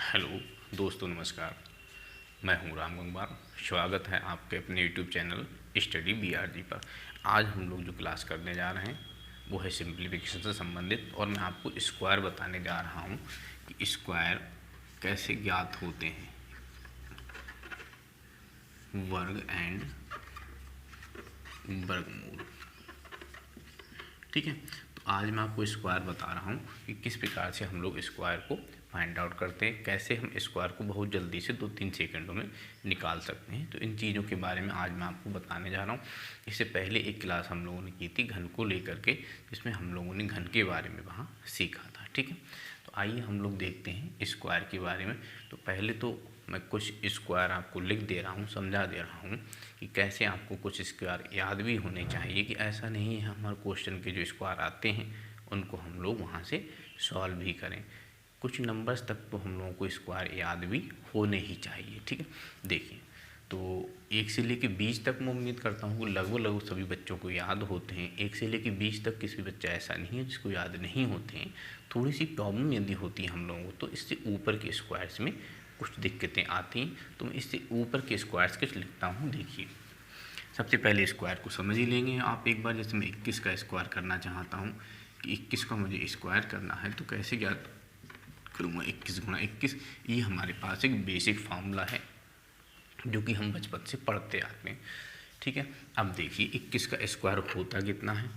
Hello दोस्तों, नमस्कार। मैं हूं राम गंगवार। स्वागत है आपके अपने यूट्यूब चैनल स्टडी BRG पर। आज हम लोग जो क्लास करने जा रहे हैं वो है सिंप्लीफिकेशन से संबंधित, और मैं आपको स्क्वायर बताने जा रहा हूं कि स्क्वायर कैसे ज्ञात होते हैं, वर्ग एंड वर्गमूल। ठीक है, तो आज मैं आपको स्क्वायर बता रहा हूँ कि किस प्रकार से हम लोग स्क्वायर को फाइंड आउट करते हैं, कैसे हम स्क्वायर को बहुत जल्दी से 2-3 सेकंडों में निकाल सकते हैं। तो इन चीज़ों के बारे में आज मैं आपको बताने जा रहा हूँ। इससे पहले एक क्लास हम लोगों ने की थी घन को लेकर के, जिसमें हम लोगों ने घन के बारे में वहाँ सीखा था। ठीक है, तो आइए हम लोग देखते हैं स्क्वायर के बारे में। तो पहले तो मैं कुछ स्क्वायर आपको लिख दे रहा हूँ, समझा दे रहा हूँ कि कैसे आपको कुछ स्क्वायर याद भी होने चाहिए, कि ऐसा नहीं है हमारे क्वेश्चन के जो स्क्वायर आते हैं उनको हम लोग वहाँ से सॉल्व भी करें। कुछ नंबर्स तक तो हम लोगों को स्क्वायर याद भी होने ही चाहिए। ठीक है, देखिए, तो 1 से लेकर 20 तक मैं उम्मीद करता हूँ कि लगभग सभी बच्चों को याद होते हैं। 1 से लेकर 20 तक किसी बच्चा ऐसा नहीं है जिसको याद नहीं होते हैं। थोड़ी सी प्रॉब्लम यदि होती है हम लोगों को, तो इससे ऊपर के स्क्वायर्स में कुछ दिक्कतें आती हैं। तो मैं इससे ऊपर के स्क्वायर्स कुछ लिखता हूँ। देखिए, सबसे पहले स्क्वायर को समझ ही लेंगे आप एक बार। जैसे मैं 21 का स्क्वायर करना चाहता हूँ कि 21 का मुझे स्क्वायर करना है, तो कैसे ज्ञात करूँगा? 21 गुणा 21, ये हमारे पास एक बेसिक फार्मूला है जो कि हम बचपन से पढ़ते आते हैं। ठीक है, अब देखिए 21 का स्क्वायर होता कितना है?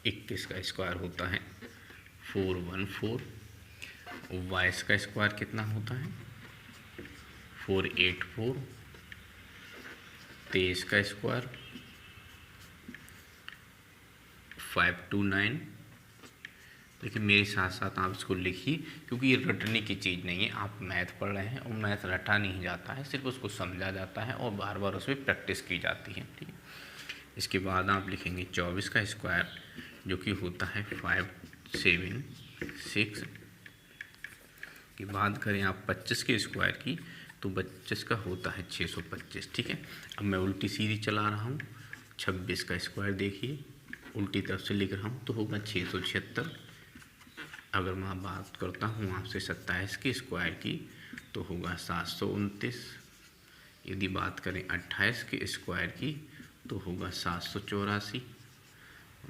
21 का स्क्वायर होता है 414। 22 का स्क्वायर कितना होता है? 484। 23 का स्क्वायर 529। देखिए, मेरे साथ साथ आप इसको लिखिए, क्योंकि ये रटने की चीज़ नहीं है। आप मैथ पढ़ रहे हैं और मैथ रटा नहीं जाता है, सिर्फ उसको समझा जाता है और बार बार उसमें प्रैक्टिस की जाती है। ठीक है, इसके बाद आप लिखेंगे 24 का स्क्वायर, जो कि होता है 576। की बात करें आप 25 के स्क्वायर की, तो 25 का होता है 625। ठीक है, अब मैं उल्टी सीधी चला रहा हूँ। 26 का स्क्वायर देखिए, उल्टी तरफ से लिख रहा हूँ, तो होगा 676। अगर मैं बात करता हूँ आपसे 27 के स्क्वायर की, तो होगा 729। यदि बात करें 28 के स्क्वायर की, तो होगा 784।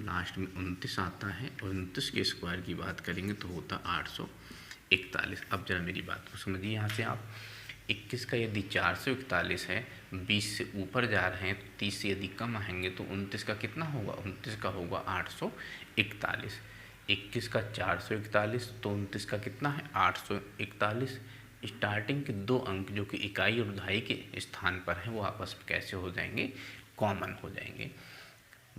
लास्ट में 29 आता है, और 29 के स्क्वायर की बात करेंगे तो होता 841। अब जरा मेरी बात को समझिए। यहाँ से आप 21 का यदि 441 है, 20 से ऊपर जा रहे हैं, तो 30 से यदि कम आएंगे तो 29 का कितना होगा? 29 का होगा 841। 21 का 441, तो 29 का कितना है? 841। स्टार्टिंग के 2 अंक जो कि इकाई और दहाई के स्थान पर हैं, वो आपस में कैसे हो जाएंगे? कॉमन हो जाएंगे।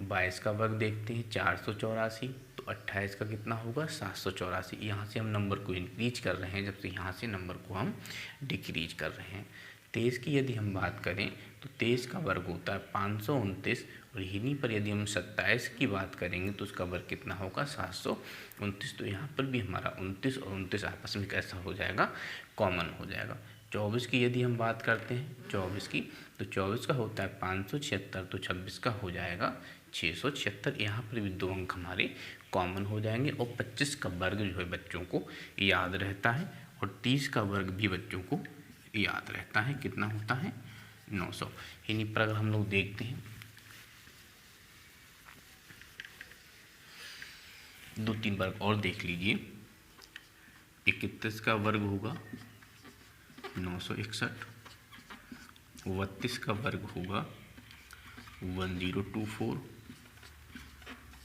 22 का वर्ग देखते हैं 484, तो 28 का कितना होगा? 784। यहाँ से हम नंबर को इंक्रीज कर रहे हैं, जबकि यहाँ से नंबर को हम डिक्रीज कर रहे हैं। 23 की यदि हम बात करें, तो 23 का वर्ग होता है 529, और यहीं पर यदि हम 27 की बात करेंगे तो उसका वर्ग कितना होगा? 729। तो यहाँ पर भी हमारा 29 और 29 आपस में कैसा हो जाएगा? कॉमन हो जाएगा। 24 की यदि हम बात करते हैं 24 की, तो 24 का होता है 576, तो 26 का हो जाएगा 676। यहाँ पर भी 2 अंक हमारे कॉमन हो जाएंगे। और 25 का वर्ग जो है बच्चों को याद रहता है, और 30 का वर्ग भी बच्चों को याद रहता है। कितना होता है? 900। इन्हीं पर अगर हम लोग देखते हैं, 2-3 वर्ग और देख लीजिए। 31 का वर्ग होगा 961। 32 का वर्ग होगा 1024।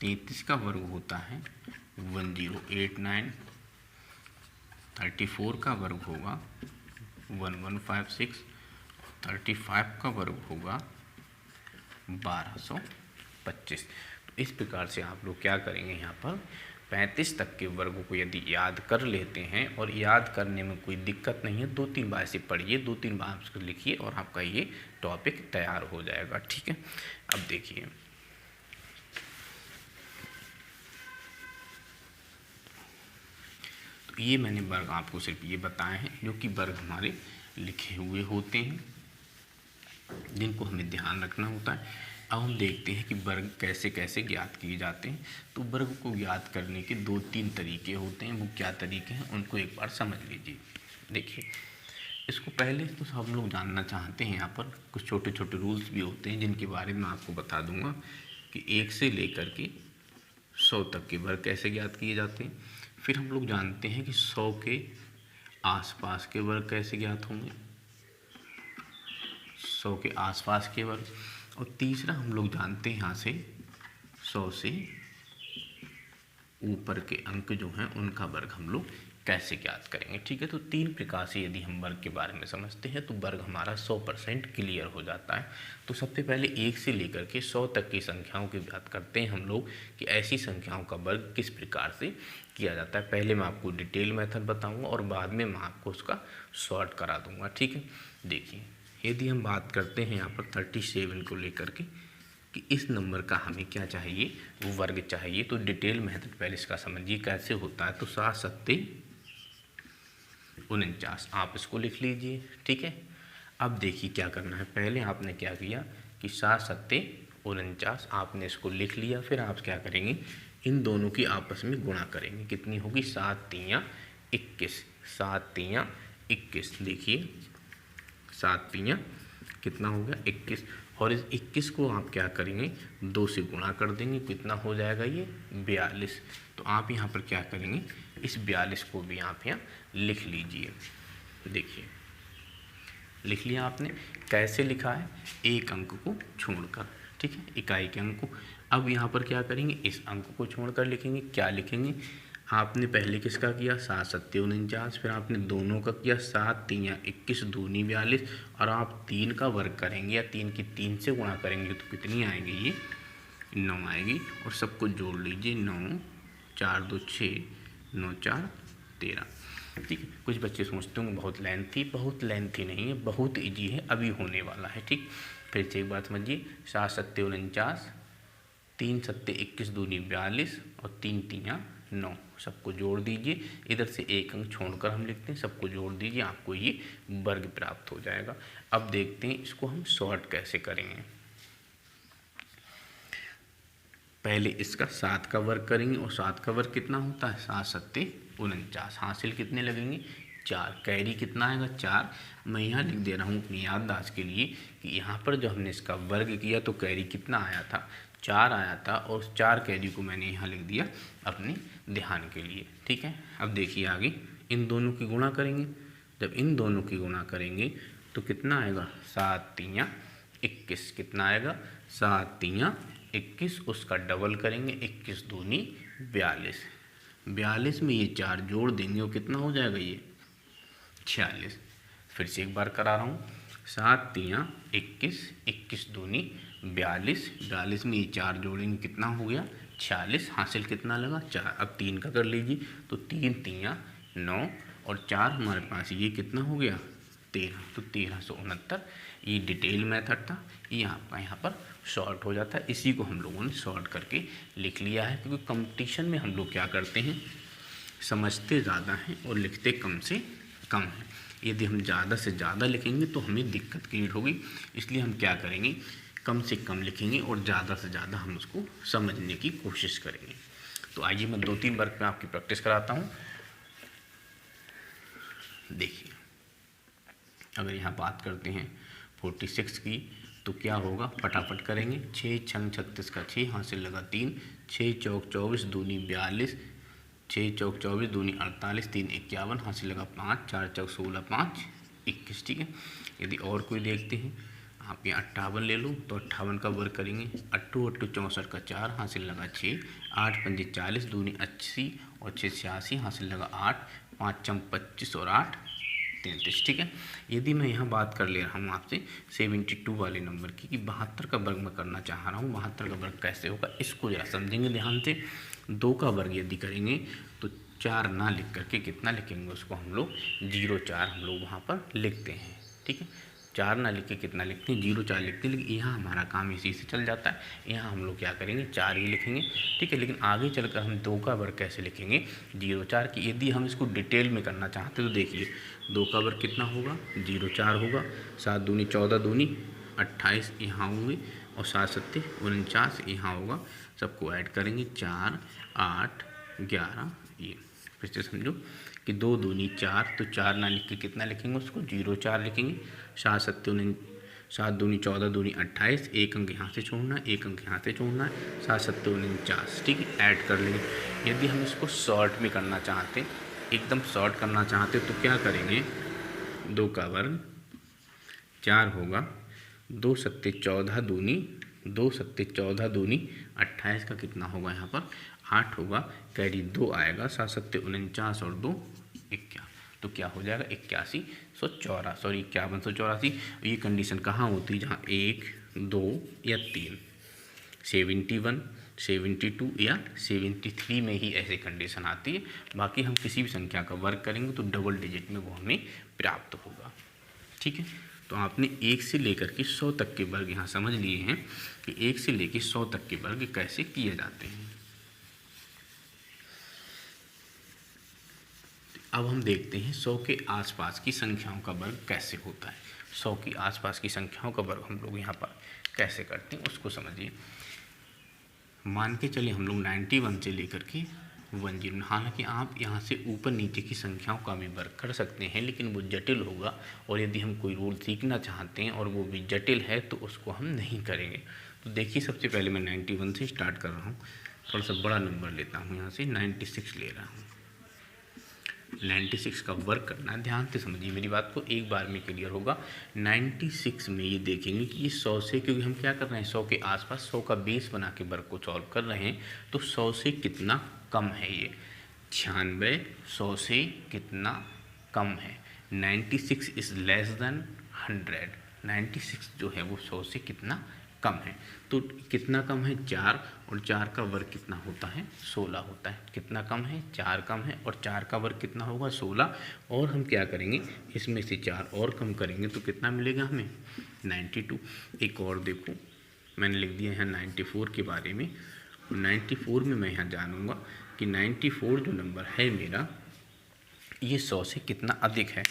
33 का वर्ग होता है 1089। 34 का वर्ग होगा 1156। 35 का वर्ग होगा 1225। तो इस प्रकार से आप लोग क्या करेंगे? यहाँ पर 35 तक के वर्गों को यदि याद कर लेते हैं, और याद करने में कोई दिक्कत नहीं है, 2-3 बार से पढ़िए, 2-3 बार उसको लिखिए, और आपका ये टॉपिक तैयार हो जाएगा। ठीक है, अब देखिए, तो ये मैंने वर्ग आपको सिर्फ ये बताए हैं जो कि वर्ग हमारे लिखे हुए होते हैं, जिनको हमें ध्यान रखना होता है। अब हम देखते हैं कि वर्ग कैसे कैसे ज्ञात किए जाते हैं। तो वर्ग को ज्ञात करने के 2-3 तरीके होते हैं। वो क्या तरीके हैं उनको एक बार समझ लीजिए। देखिए, इसको पहले तो हम लोग जानना चाहते हैं, यहाँ पर कुछ छोटे छोटे रूल्स भी होते हैं जिनके बारे में आपको बता दूंगा कि 1 से लेकर के 100 तक के वर्ग कैसे ज्ञात किए जाते हैं। फिर हम लोग जानते हैं कि 100 के आसपास के वर्ग कैसे ज्ञात होंगे, 100 के आसपास के वर्ग। और तीसरा हम लोग जानते हैं यहाँ से 100 से ऊपर के अंक जो हैं उनका वर्ग हम लोग कैसे ज्ञात करेंगे। ठीक है, तो 3 प्रकार से यदि हम वर्ग के बारे में समझते हैं तो वर्ग हमारा 100% क्लियर हो जाता है। तो सबसे पहले 1 से लेकर के 100 तक की संख्याओं की बात करते हैं हम लोग कि ऐसी संख्याओं का वर्ग किस प्रकार से किया जाता है। पहले मैं आपको डिटेल मेथड बताऊंगा और बाद में मैं आपको उसका शॉर्ट करा दूंगा। ठीक है, देखिए, यदि हम बात करते हैं यहाँ पर 37 को लेकर के कि इस नंबर का हमें क्या चाहिए, वो वर्ग चाहिए, तो डिटेल मेथड पहले इसका समझिए कैसे होता है। तो 7 सत्ते 49, आप इसको लिख लीजिए। ठीक है, अब देखिए क्या करना है। पहले आपने क्या किया कि 7 सत्ते 49 आपने इसको लिख लिया। फिर आप क्या करेंगे, इन दोनों की आपस में गुणा करेंगे। कितनी होगी, 7 तियाँ 21, 7 तियाँ 21। देखिए 7 तियाँ कितना हो गया, 21। और इस 21 को आप क्या करेंगे, 2 से गुणा कर देंगे। कितना हो जाएगा ये, 42। तो आप यहाँ पर क्या करेंगे, इस 42 को भी आप यहाँ लिख लीजिए। देखिए लिख लिया आपने। कैसे लिखा है, एक अंक को छोड़कर। ठीक है, इकाई के अंक को। अब यहाँ पर क्या करेंगे, इस अंक को छोड़कर लिखेंगे। क्या लिखेंगे, आपने पहले किसका किया, 7 सत्ते 49, फिर आपने दोनों का किया 7 तियाँ 21 दूनी 42, और आप 3 का वर्ग करेंगे या 3 की 3 से गुणा करेंगे तो कितनी आएगी, ये 9 आएगी। और सबको जोड़ लीजिए, 9 4 2 6 9 4 13। ठीक है, कुछ बच्चे सोचते होंगे बहुत लेंथी नहीं है, बहुत ईजी है, अभी होने वाला है। ठीक, फिर से एक बात समझिए, 7 सत्ते 49, 3 सत्ते 21 दूनी 42 और 3 तियाँ 9, सबको जोड़ दीजिए। इधर से एक अंक छोड़कर हम लिखते हैं, सबको जोड़ दीजिए, आपको ये वर्ग प्राप्त हो जाएगा। अब देखते हैं इसको हम सॉर्ट कैसे करेंगे। पहले इसका 7 का वर्ग करेंगे, और 7 का वर्ग कितना होता है, 7 सत्ते 49। हासिल कितने लगेंगे, 4। कैरी कितना आएगा, 4। मैं यहाँ लिख दे रहा हूँ अपनी याददाश्त के लिए कि यहाँ पर जो हमने इसका वर्ग किया तो कैरी कितना आया था, 4 आया था, और 4 कैरी को मैंने यहाँ लिख दिया अपने ध्यान के लिए। ठीक है, अब देखिए आगे इन दोनों की गुणा करेंगे। जब इन दोनों की गुणा करेंगे तो कितना आएगा, 7 तियाँ 21। कितना आएगा, 7 तियाँ 21, उसका डबल करेंगे, 21 दूनी 42। 42 में ये 4 जोड़ देंगे, वो कितना हो जाएगा, ये 46। फिर से एक बार करा रहा हूँ, 7 तियाँ 21, 21 दूनी 42, 42 में ये 4 जोड़ेंगे, कितना हो गया, 46। हासिल कितना लगा, 4। अब 3 का कर लीजिए, तो 3 तियाँ 9 और 4 हमारे पास, ये कितना हो गया, 13। तो 1369। ये डिटेल मेथड था, ये आपका यहाँ पर शॉर्ट हो जाता है। इसी को हम लोगों ने शॉर्ट करके लिख लिया है, क्योंकि कंपटीशन में हम लोग क्या करते हैं, समझते ज़्यादा हैं और लिखते कम से कम है। यदि हम ज़्यादा से ज़्यादा लिखेंगे तो हमें दिक्कत क्रिएट होगी, इसलिए हम क्या करेंगे, कम से कम लिखेंगे और ज़्यादा से ज़्यादा हम उसको समझने की कोशिश करेंगे। तो आइए मैं 2-3 वर्ग में आपकी प्रैक्टिस कराता हूँ। देखिए, अगर यहाँ बात करते हैं 46 की तो क्या होगा, फटाफट करेंगे। 6 छंग 36 का 6, हासिल लगा 3। 6 चौक 24 दूनी 42, 6 चौक 24 दूनी 48, 3 51, हासिल लगा 5। 4 चौक 16, 5 21। ठीक है, यदि और कोई देखते हैं, आप यहाँ 58 ले लो तो 58 का वर्ग करेंगे। 8 8 64 का 4, हासिल लगा 6। 8 5 40 दूनी 80 और 6 86, हासिल लगा 8। 5 चम 25 और 8 33। ठीक है, यदि मैं यहाँ बात कर ले रहा हूँ आपसे 72 वाले नंबर की कि 72 का वर्ग मैं करना चाह रहा हूँ, 72 का वर्ग कैसे होगा, इसको जरा समझेंगे ध्यान से। 2 का वर्ग यदि करेंगे तो 4 ना लिख करके कितना लिखेंगे, उसको हम लोग 0-4 हम लोग वहाँ पर लिखते हैं। ठीक है, 4 ना लिख के कितना लिखते हैं, 0-4 लिखते हैं, लेकिन यहाँ हमारा काम इसी से चल जाता है। यहाँ हम लोग क्या करेंगे, 4 ही लिखेंगे। ठीक है, लेकिन आगे चलकर हम 2 का वर्ग कैसे लिखेंगे, 0-4 की। यदि हम इसको डिटेल में करना चाहते तो देखिए 2 का वर्ग कितना होगा, 0-4 होगा। 7 दूनी 14 दूनी 28 यहाँ होंगे, और 7 सत्ते 49 यहाँ होगा। सबको ऐड करेंगे, 4 8 11 ये फिर से समझो कि 2 दूनी 4, तो 4 ना लिख के कितना लिखेंगे उसको 0,4 लिखेंगे। 7 दूनी 14 दूनी 28, एक अंक यहाँ से छोड़ना है, एक अंक यहाँ से छोड़ना है, 7 7 49, ठीक है, ऐड कर लेंगे। यदि हम इसको शॉर्ट में करना चाहते, एकदम शॉर्ट करना चाहते तो क्या करेंगे, 2 का वर्ग 4 होगा, 2 सत्ते 14 दूनी 28 का कितना होगा यहाँ पर 8 होगा, कैरी 2 आएगा, 7 सत्ते 49 और 2 51, तो क्या हो जाएगा 5184। ये कंडीशन कहाँ होती है, जहाँ 1 2 या 3, 71 72 या 73 में ही ऐसे कंडीशन आती है। बाकी हम किसी भी संख्या का वर्ग करेंगे तो डबल डिजिट में वो हमें प्राप्त होगा, ठीक है। तो आपने 1 से लेकर के 100 तक के वर्ग यहाँ समझ लिए हैं कि 1 से लेकर 100 तक के वर्ग कैसे किए जाते हैं। अब हम देखते हैं 100 के आसपास की संख्याओं का वर्ग कैसे होता है। 100 की आसपास की संख्याओं का वर्ग हम लोग यहाँ पर कैसे करते हैं उसको समझिए। मान के चलिए हम लोग 91 से लेकर के 10, हालांकि आप यहाँ से ऊपर नीचे की संख्याओं का भी वर्ग कर सकते हैं, लेकिन वो जटिल होगा, और यदि हम कोई रूल सीखना चाहते हैं और वो भी जटिल है तो उसको हम नहीं करेंगे। तो देखिए सबसे पहले मैं 91 से स्टार्ट कर रहा हूँ, थोड़ा सा बड़ा नंबर लेता हूँ, यहाँ से 96 ले रहा हूँ। 96 का वर्ग करना, ध्यान से समझिए मेरी बात को, एक बार में क्लियर होगा। 96 में ये देखेंगे कि ये 100 से, क्योंकि हम क्या कर रहे हैं 100 के आसपास 100 का बेस बना के वर्ग को सॉल्व कर रहे हैं, तो 100 से कितना कम है ये 96, 100 से कितना कम है 96 इज़ लेस देन 100। 96 जो है वो 100 से कितना कम है, तो कितना कम है 4, और 4 का वर्ग कितना होता है 16 होता है। कितना कम है 4 कम है, और 4 का वर्ग कितना होगा 16, और हम क्या करेंगे इसमें से 4 और कम करेंगे तो कितना मिलेगा हमें 92। एक और देखो मैंने लिख दिया यहाँ 94 के बारे में, 94 में मैं यहाँ जानूँगा कि 94 जो नंबर है मेरा ये 100 से कितना अधिक है,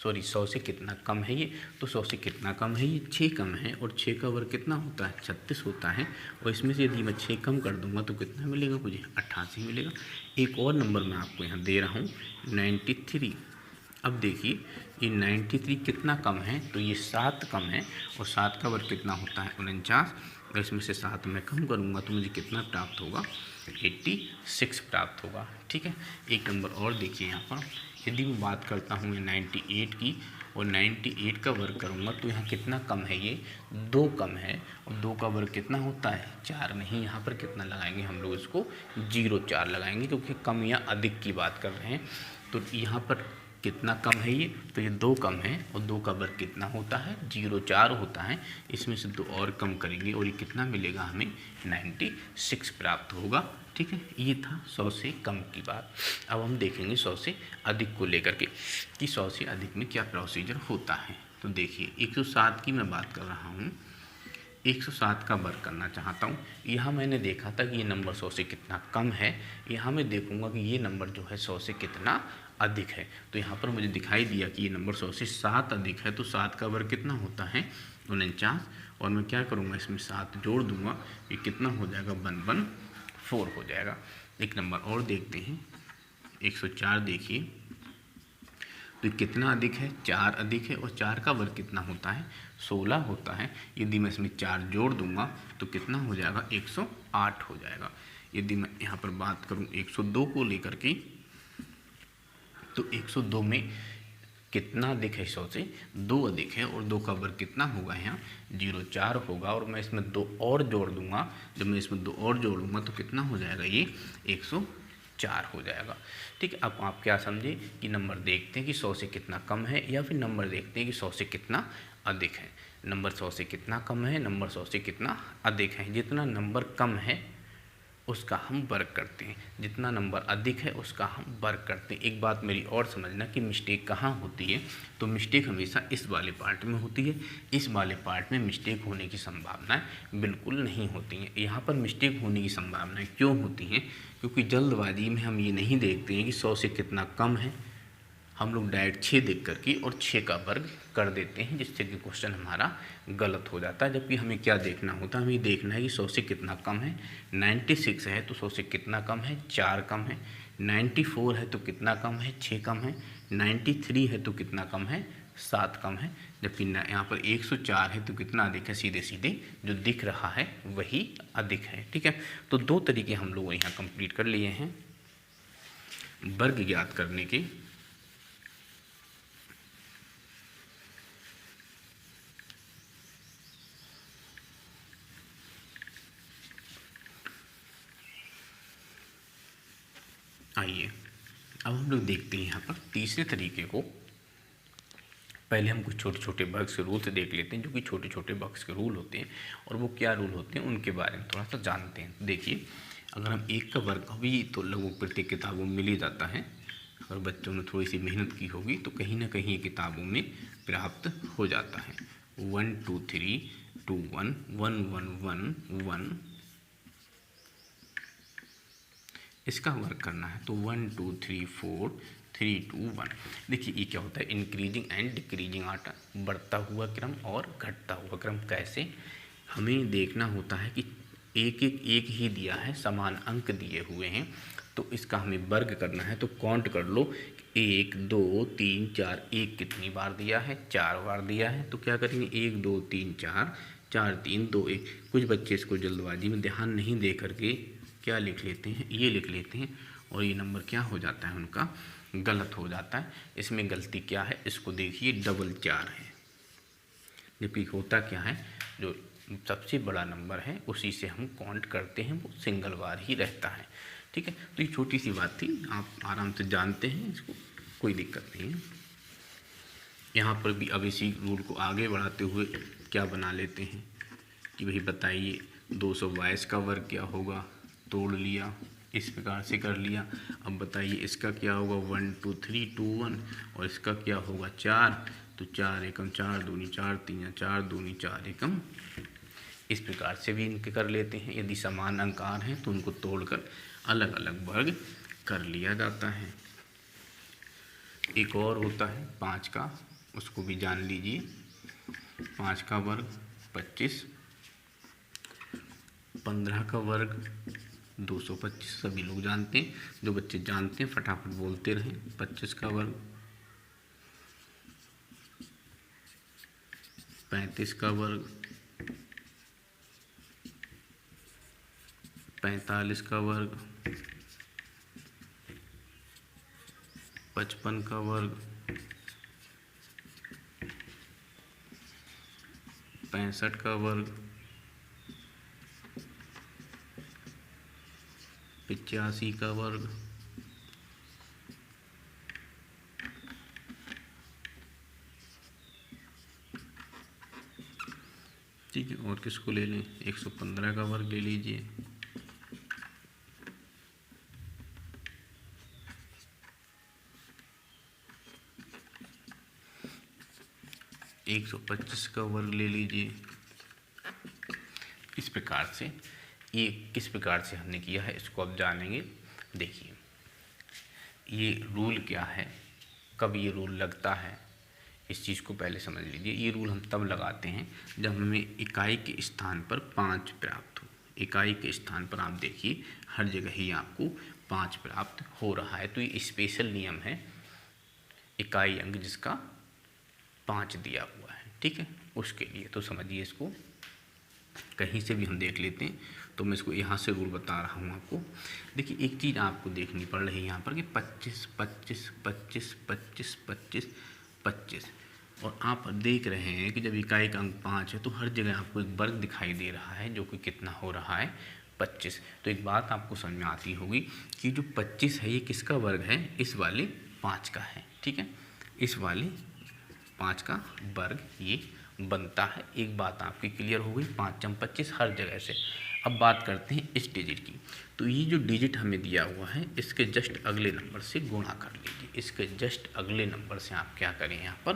100 से कितना कम है ये, तो 100 से कितना कम है ये 6 कम है, और 6 का वर्ग कितना होता है 36 होता है, और इसमें से यदि मैं 6 कम कर दूंगा तो कितना मिलेगा मुझे 88 मिलेगा। एक और नंबर मैं आपको यहाँ दे रहा हूँ 93। अब देखिए ये 93 कितना कम है, तो ये 7 कम है, और 7 का वर्ग कितना होता है 49, और इसमें से 7 मैं कम करूँगा तो मुझे कितना प्राप्त होगा 86 प्राप्त होगा, ठीक है। एक नंबर और देखिए यहाँ पर, यदि मैं बात करता हूँ 98 की, और 98 का वर्ग करूँगा तो यहाँ कितना कम है ये 2 कम है, और 2 का वर्ग कितना होता है 4, नहीं यहाँ पर कितना लगाएंगे हम लोग इसको 0,4 लगाएंगे, क्योंकि कम या अधिक की बात कर रहे हैं। तो यहाँ पर कितना कम है ये, तो ये 2 कम है, और 2 का वर्ग कितना होता है 0,4 होता है, इसमें से 2 और कम करेंगे और ये कितना मिलेगा हमें 96 प्राप्त होगा, ठीक है। ये था 100 से कम की बात। अब हम देखेंगे 100 से अधिक को लेकर के कि 100 से अधिक में क्या प्रोसीजर होता है। तो देखिए 107 की मैं बात कर रहा हूँ, 107 का वर्ग करना चाहता हूँ। यहाँ मैंने देखा था कि ये नंबर 100 से कितना कम है, यहाँ मैं देखूँगा कि ये नंबर जो है 100 से कितना अधिक है। तो यहाँ पर मुझे दिखाई दिया कि ये नंबर 100 से 7 अधिक है, तो 7 का वर्ग कितना होता है 49, और मैं क्या करूँगा इसमें 7 जोड़ दूँगा, ये कितना हो जाएगा 114 हो जाएगा। एक नंबर और देखते हैं 104, देखिए तो कितना अधिक है 4 अधिक है, और 4 का वर्ग कितना होता है 16 होता है। यदि मैं इसमें 4 जोड़ दूंगा तो कितना हो जाएगा 108 हो जाएगा। यदि मैं यहाँ पर बात करूँ 102 को लेकर के, तो 102 में कितना अधिक है 100 से 2 अधिक है, और 2 का वर्ग कितना होगा यहाँ 0,4 होगा, और मैं इसमें 2 और जोड़ दूंगा, जब मैं इसमें 2 और जोड़ूंगा तो कितना हो जाएगा ये 104 हो जाएगा, ठीक है। अब आप क्या समझे कि नंबर देखते हैं कि 100 से कितना कम है, या फिर नंबर देखते हैं कि 100 से कितना अधिक है। नंबर 100 से कितना कम है, नंबर 100 से कितना अधिक है। जितना नंबर कम है उसका हम वर्ग करते हैं, जितना नंबर अधिक है उसका हम वर्ग करते हैं। एक बात मेरी और समझना कि मिस्टेक कहाँ होती है, तो मिस्टेक हमेशा इस वाले पार्ट में होती है। इस वाले पार्ट में मिस्टेक होने की संभावनाएं बिल्कुल नहीं होती हैं। यहाँ पर मिस्टेक होने की संभावनाएं क्यों होती हैं, क्योंकि जल्दबाजी में हम ये नहीं देखते हैं कि 100 से कितना कम है, हम लोग डायरेक्ट 6 देख करके और 6 का वर्ग कर देते हैं, जिससे कि क्वेश्चन हमारा गलत हो जाता है। जबकि हमें क्या देखना होता है, हमें देखना है कि 100 से कितना कम है। 96 है तो 100 से कितना कम है 4 कम है, 94 है तो कितना कम है, 6 कम है। 93 है तो कितना कम है, 7 कम है। जबकि यहाँ पर 104 है तो कितना अधिक है, सीधे सीधे जो दिख रहा है वही अधिक है। ठीक है, तो 2 तरीके हम लोग यहाँ कंप्लीट कर लिए हैं वर्ग ज्ञात करने के। आइए अब हम लोग देखते हैं यहाँ पर तीसरे तरीके को। पहले हम कुछ छोटे छोटे वर्ग के रूल से देख लेते हैं, जो कि छोटे छोटे बॉक्स के रूल होते हैं, और वो क्या रूल होते हैं उनके बारे में थोड़ा सा जानते हैं। देखिए, अगर हम 1 का वर्ग अभी तो लगभग प्रत्येक किताबों में मिल ही जाता है, अगर बच्चों ने थोड़ी सी मेहनत की होगी तो कहीं ना कहीं ये किताबों में प्राप्त हो जाता है। 1 2 3 2 1 1 1 1 1, इसका वर्ग करना है तो 1 2 3 4 3 2 1। देखिए ये क्या होता है, इंक्रीजिंग एंड डिक्रीजिंग ऑर्डर, बढ़ता हुआ क्रम और घटता हुआ क्रम। कैसे, हमें देखना होता है कि एक ही दिया है, समान अंक दिए हुए हैं, तो इसका हमें वर्ग करना है। तो काउंट कर लो, 1 2 3 4, 1 कितनी बार दिया है, 4 बार दिया है। तो क्या करेंगे, 1 2 3 4, 4 3 2 1। कुछ बच्चे इसको जल्दबाजी में ध्यान नहीं दे करके क्या लिख लेते हैं, ये लिख लेते हैं, और ये नंबर क्या हो जाता है उनका, गलत हो जाता है। इसमें गलती क्या है, इसको देखिए, डबल 4 है, जबकि होता क्या है, जो सबसे बड़ा नंबर है उसी से हम काउंट करते हैं, वो सिंगल बार ही रहता है। ठीक है, तो ये छोटी सी बात थी, आप आराम से जानते हैं इसको, कोई दिक्कत नहीं है। यहाँ पर भी अब इसी रूल को आगे बढ़ाते हुए क्या बना लेते हैं कि भाई बताइए 222 का वर्ग क्या होगा, तोड़ लिया, इस प्रकार से कर लिया। अब बताइए इसका क्या होगा, 1 2 3 2 1, और इसका क्या होगा 4, तो 4 एकम 4 दूनी 4 तीन 4 दूनी 4 एकम। इस प्रकार से भी इनके कर लेते हैं। यदि समान अंकार हैं तो उनको तोड़कर अलग अलग वर्ग कर लिया जाता है। एक और होता है 5 का, उसको भी जान लीजिए। 5 का वर्ग 25, 15 का वर्ग 225, सभी लोग जानते हैं। जो बच्चे जानते हैं फटाफट बोलते रहें। 25 का वर्ग, 35 का वर्ग, 45 का वर्ग, 55 का वर्ग, 65 का वर्ग, 85 का वर्ग, ठीक है। और किसको ले लें, 115 का वर्ग ले लीजिए, 125 का वर्ग ले लीजिए। इस प्रकार से ये किस प्रकार से हमने किया है इसको अब जानेंगे। देखिए ये रूल क्या है, कब ये रूल लगता है, इस चीज़ को पहले समझ लीजिए। ये रूल हम तब लगाते हैं जब हमें इकाई के स्थान पर 5 प्राप्त हो। इकाई के स्थान पर आप देखिए हर जगह ही आपको 5 प्राप्त हो रहा है, तो ये स्पेशल नियम है, इकाई अंक जिसका 5 दिया हुआ है, ठीक है, उसके लिए। तो समझिए इसको, कहीं से भी हम देख लेते हैं, तो मैं इसको यहाँ से रूल बता रहा हूँ आपको। देखिए एक चीज़ आपको देखनी पड़ रही है यहाँ पर कि 25 25 25 25 25 25, और आप देख रहे हैं कि जब इकाई का अंक 5 है तो हर जगह आपको एक वर्ग दिखाई दे रहा है जो कि कितना हो रहा है, 25। तो एक बात आपको समझ में आती होगी कि जो 25 है ये किसका वर्ग है, इस वाले 5 का है, ठीक है, इस वाले 5 का वर्ग ये बनता है। एक बात आपकी क्लियर हो गई, 5 × 25 हर जगह से। अब बात करते हैं इस डिजिट की। तो ये जो डिजिट हमें दिया हुआ है इसके जस्ट अगले नंबर से गुणा कर लीजिए। इसके जस्ट अगले नंबर से आप क्या करें, यहाँ पर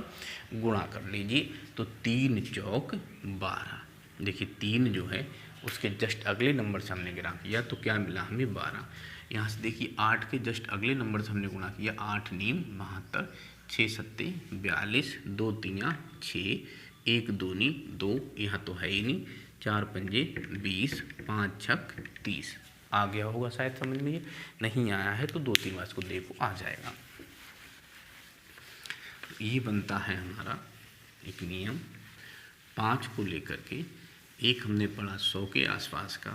गुणा कर लीजिए। तो 3 चौक 12, देखिए 3 जो है उसके जस्ट अगले नंबर से हमने गुणा किया तो क्या मिला हमें 12। यहाँ से देखिए 8 के जस्ट अगले नंबर से हमने गुणा किया, 8 नीम 72, 6 सत्ते 42, 2 तियाँ 6, 1 दूनी 2, यहाँ तो है ही नहीं, 4 पंजे 20, 5 छक 30। आ गया होगा शायद समझ में, ये नहीं आया है तो 2-3 बार इसको देखो, आ जाएगा। ये बनता है हमारा एक नियम 5 को लेकर के। एक हमने पढ़ा 100 के आसपास का।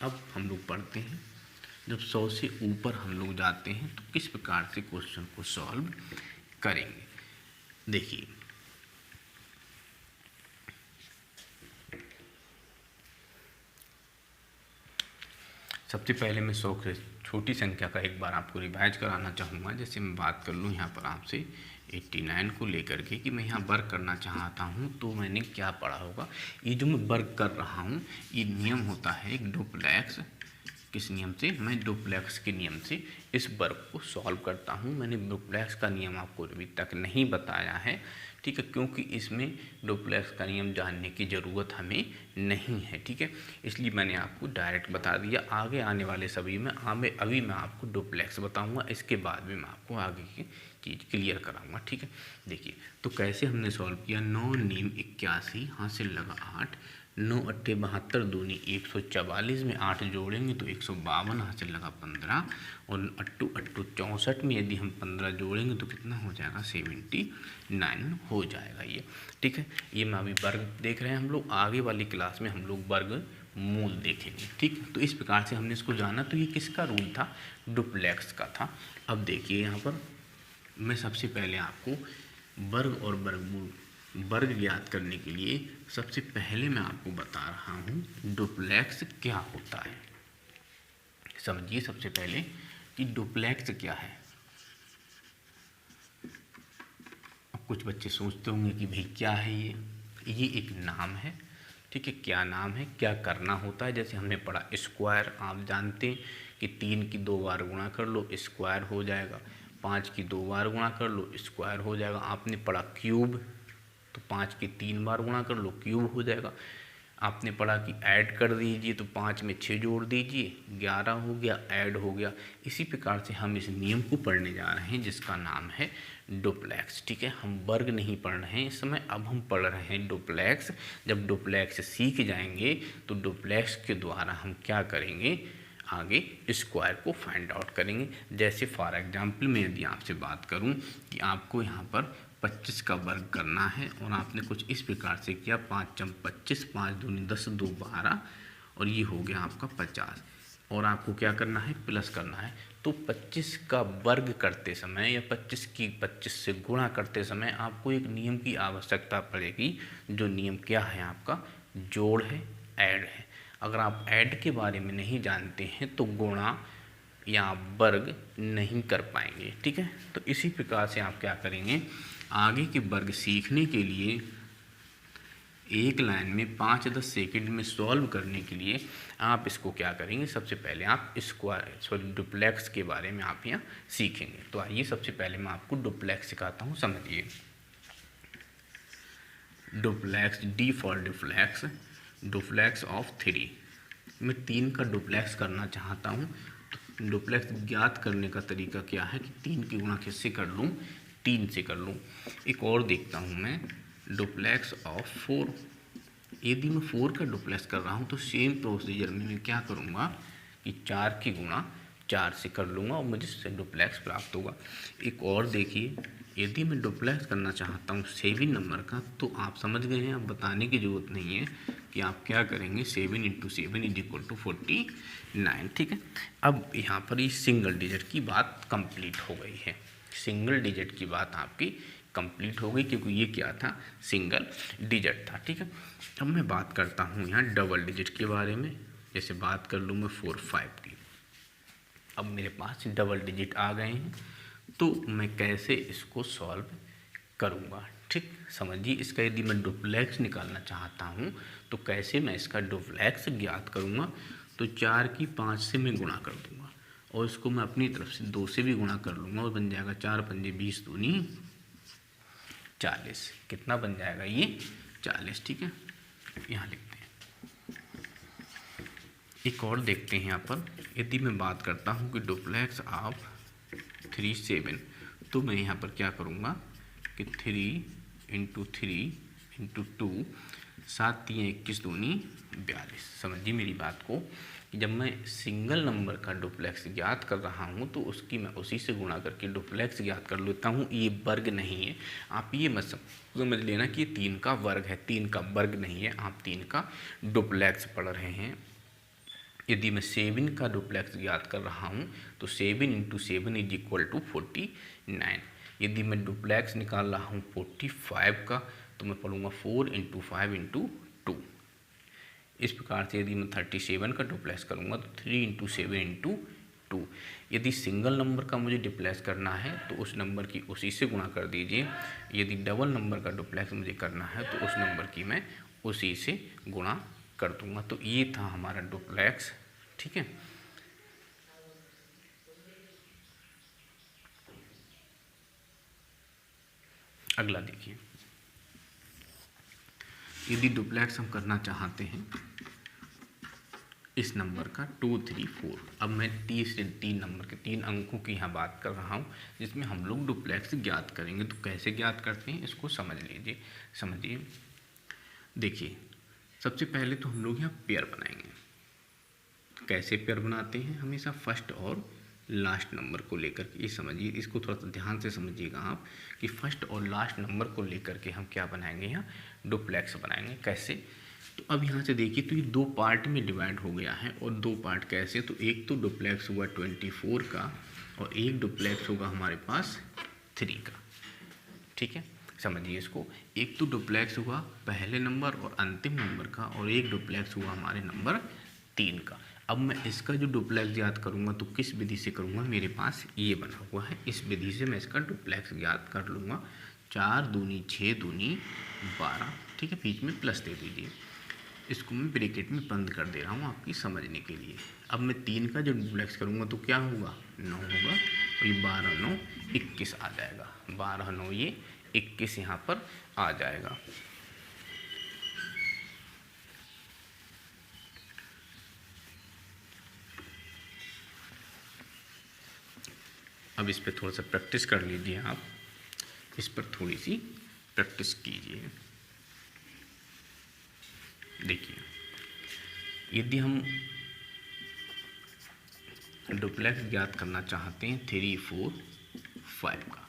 अब हम लोग पढ़ते हैं जब 100 से ऊपर हम लोग जाते हैं तो किस प्रकार से क्वेश्चन को सॉल्व करेंगे। देखिए, सबसे पहले मैं 100 से छोटी संख्या का एक बार आपको रिवाइज कराना चाहूँगा। जैसे मैं बात कर लूँ यहाँ पर आपसे 89 को लेकर के कि मैं यहाँ वर्क करना चाहता हूँ तो मैंने क्या पढ़ा होगा। ये जो मैं वर्क कर रहा हूँ ये नियम होता है एक डुप्लेक्स। किस नियम से? मैं डुप्लेक्स के नियम से इस वर्क को सॉल्व करता हूँ। मैंने डुप्लेक्स का नियम आपको अभी तक नहीं बताया है, ठीक है, क्योंकि इसमें डुप्लेक्स का नियम जानने की ज़रूरत हमें नहीं है, ठीक है, इसलिए मैंने आपको डायरेक्ट बता दिया। आगे आने वाले सभी में अभी मैं आपको डुप्लेक्स बताऊंगा, इसके बाद भी मैं आपको आगे की चीज़ क्लियर कराऊंगा, ठीक है। देखिए, तो कैसे हमने सॉल्व किया। 9 नीम 81 हासिल लगा 8, 9 अट्ठे 72 दूनी 144 में 8 जोड़ेंगे तो 152 हासिल लगा 15, और अट्टू 64 में यदि हम 15 जोड़ेंगे तो कितना हो जाएगा 79 हो जाएगा ये, ठीक है। ये मैं अभी वर्ग देख रहे हैं हम लोग, आगे वाली क्लास में हम लोग वर्ग मूल देखेंगे, ठीक। तो इस प्रकार से हमने इसको जाना। तो ये किसका रूल था? डुप्लेक्स का था। अब देखिए यहाँ पर मैं सबसे पहले आपको वर्ग और वर्गमूल वर्ग ज्ञात करने के लिए सबसे पहले मैं आपको बता रहा हूँ डुप्लेक्स क्या होता है। समझिए सबसे पहले कि डुप्लेक्स क्या है। अब कुछ बच्चे सोचते होंगे कि भाई क्या है ये एक नाम है, ठीक है। क्या नाम है, क्या करना होता है। जैसे हमने पढ़ा स्क्वायर, आप जानते हैं कि 3 की 2 बार गुणा कर लो स्क्वायर हो जाएगा, 5 की 2 बार गुणा कर लो स्क्वायर हो जाएगा। आपने पढ़ा क्यूब, तो 5 की 3 बार गुणा कर लो क्यूब हो जाएगा। आपने पढ़ा कि ऐड कर दीजिए, तो 5 में 6 जोड़ दीजिए 11 हो गया, ऐड हो गया। इसी प्रकार से हम इस नियम को पढ़ने जा रहे हैं जिसका नाम है डुप्लेक्स, ठीक है। हम वर्ग नहीं पढ़ रहे हैं इस समय, अब हम पढ़ रहे हैं डुप्लेक्स। जब डुप्लेक्स सीख जाएंगे तो डुप्लेक्स के द्वारा हम क्या करेंगे, आगे स्क्वायर को फाइंड आउट करेंगे। जैसे फॉर एग्जाम्पल मैं यदि आपसे बात करूं कि आपको यहाँ पर 25 का वर्ग करना है और आपने कुछ इस प्रकार से किया, 5 चम 25, 5 दूनी 10, 2 12, और ये हो गया आपका 50, और आपको क्या करना है, प्लस करना है। तो 25 का वर्ग करते समय या 25 की 25 से गुणा करते समय आपको एक नियम की आवश्यकता पड़ेगी। जो नियम क्या है आपका, जोड़ है, ऐड है। अगर आप ऐड के बारे में नहीं जानते हैं तो गुणा या वर्ग नहीं कर पाएंगे, ठीक है। तो इसी प्रकार से आप क्या करेंगे, आगे के वर्ग सीखने के लिए एक लाइन में 5-10 सेकंड में सॉल्व करने के लिए आप इसको क्या करेंगे, सबसे पहले आप स्क्वायर डुप्लेक्स के बारे में आप यहाँ सीखेंगे। तो आइए सबसे पहले मैं आपको डुप्लेक्स सिखाता हूँ, समझिए। Duplex, D for duplex, duplex of 3। मैं 3 का डुप्लेक्स करना चाहता हूँ। तो डुप्लेक्स ज्ञात करने का तरीका क्या है कि 3 की गुणा किससे कर लूँ, 3 से कर लूँ। एक और देखता हूँ मैं, डुप्लेक्स ऑफ 4। यदि मैं 4 का डुप्लेक्स कर रहा हूँ तो सेम प्रोसीजर में मैं क्या करूँगा कि 4 की गुणा 4 से कर लूँगा और मुझे इससे डुप्लेक्स प्राप्त होगा। एक और देखिए, यदि मैं डुप्लेक्स करना चाहता हूँ 7 नंबर का, तो आप समझ गए हैं, अब बताने की ज़रूरत नहीं है कि आप क्या करेंगे, 7 × 7 = 49, ठीक है। अब यहाँ पर ये सिंगल डिजिट की बात कंप्लीट हो गई है। सिंगल डिजिट की बात आपकी कंप्लीट हो गई, क्योंकि ये क्या था, सिंगल डिजिट था, ठीक है। अब मैं बात करता हूँ यहाँ डबल डिजिट के बारे में। जैसे बात कर लूँ मैं 4, 5 की। अब मेरे पास डबल डिजिट आ गए हैं, तो मैं कैसे इसको सॉल्व करूँगा, ठीक। समझिए, इसका यदि मैं डुप्लेक्स निकालना चाहता हूँ तो कैसे मैं इसका डुप्लेक्स ज्ञात करूँगा। तो 4 की 5 से मैं गुणा कर दूँगा और इसको मैं अपनी तरफ से 2 से भी गुणा कर लूँगा और बन जाएगा 4 पंजे 20 दूनी 40। कितना बन जाएगा ये, 40, ठीक है। यहाँ लिखते हैं। एक और देखते हैं यहाँ पर, यदि मैं बात करता हूँ कि डुप्लेक्स ऑफ 3, 7, तो मैं यहाँ पर क्या करूँगा कि 3 × 3 × 2, 7 × 3 21 दूनी 42। समझिए मेरी बात को कि जब मैं सिंगल नंबर का डुप्लेक्स ज्ञात कर रहा हूँ तो उसकी मैं उसी से गुणा करके डुप्लेक्स ज्ञात कर लेता हूँ। ये वर्ग नहीं है, आप ये मत समझ लेना कि 3 का वर्ग है, 3 का वर्ग नहीं है, आप 3 का डुप्लेक्स पढ़ रहे हैं। यदि मैं 7 का डुप्लेक्स ज्ञात कर रहा हूँ तो 7 × 7 = 49। यदि मैं डुप्लेक्स निकाल रहा हूँ 45 का तो मैं पढ़ूँगा 4 × 5 × 2। इस प्रकार से यदि मैं 37 का डुप्लेक्स करूँगा तो 3 × 7 × 2। यदि सिंगल नंबर का मुझे डुप्लेक्स करना है तो उस नंबर की उसी से गुणा कर दीजिए। यदि डबल नंबर का डुप्लेक्स मुझे करना है तो उस नंबर की मैं उसी से गुणा कर दूंगा। तो ये था हमारा डुप्लेक्स, ठीक है। अगला देखिए, यदि डुप्लेक्स हम करना चाहते हैं इस नंबर का 2, 3, 4। अब मैं 3 नंबर के 3 अंकों की यहाँ बात कर रहा हूँ जिसमें हम लोग डुप्लेक्स ज्ञात करेंगे। तो कैसे ज्ञात करते हैं इसको समझ लीजिए। समझिए, देखिए सबसे पहले तो हम लोग यहाँ पेयर बनाएंगे। कैसे पेयर बनाते हैं, हमेशा फर्स्ट और लास्ट नंबर को लेकर के। ये समझिए, इसको थोड़ा सा ध्यान से समझिएगा आप कि फर्स्ट और लास्ट नंबर को लेकर के हम क्या बनाएंगे, यहाँ डुप्लेक्स बनाएंगे। कैसे, तो अब यहाँ से देखिए तो ये 2 पार्ट में डिवाइड हो गया है। और 2 पार्ट कैसे, तो एक तो डुप्लेक्स हुआ 24 का और एक डुप्लेक्स होगा हमारे पास 3 का, ठीक है। समझिए इसको, एक तो डुप्लेक्स हुआ पहले नंबर और अंतिम नंबर का और एक डुप्लेक्स हुआ हमारे नंबर 3 का। अब मैं इसका जो डुप्लेक्स ज्ञात करूँगा तो किस विधि से करूँगा, मेरे पास ये बना हुआ है, इस विधि से मैं इसका डुप्लेक्स ज्ञात कर लूँगा। 4 दूनी 6 दूनी 12, ठीक है, बीच में प्लस दे दीजिए। इसको मैं ब्रैकेट में बंद कर दे रहा हूँ आपकी समझने के लिए। अब मैं 3 का जो डुप्लेक्स करूँगा तो क्या होगा, 9 होगा, और ये 12 9 21 आ जाएगा। 12 9 ये 21 यहाँ पर आ जाएगा। अब इस पर थोड़ा सा प्रैक्टिस कर लीजिए आप, इस पर थोड़ी सी प्रैक्टिस कीजिए। देखिए, यदि हम डुप्लेक्स ज्ञात करना चाहते हैं 3, 4, 5 का,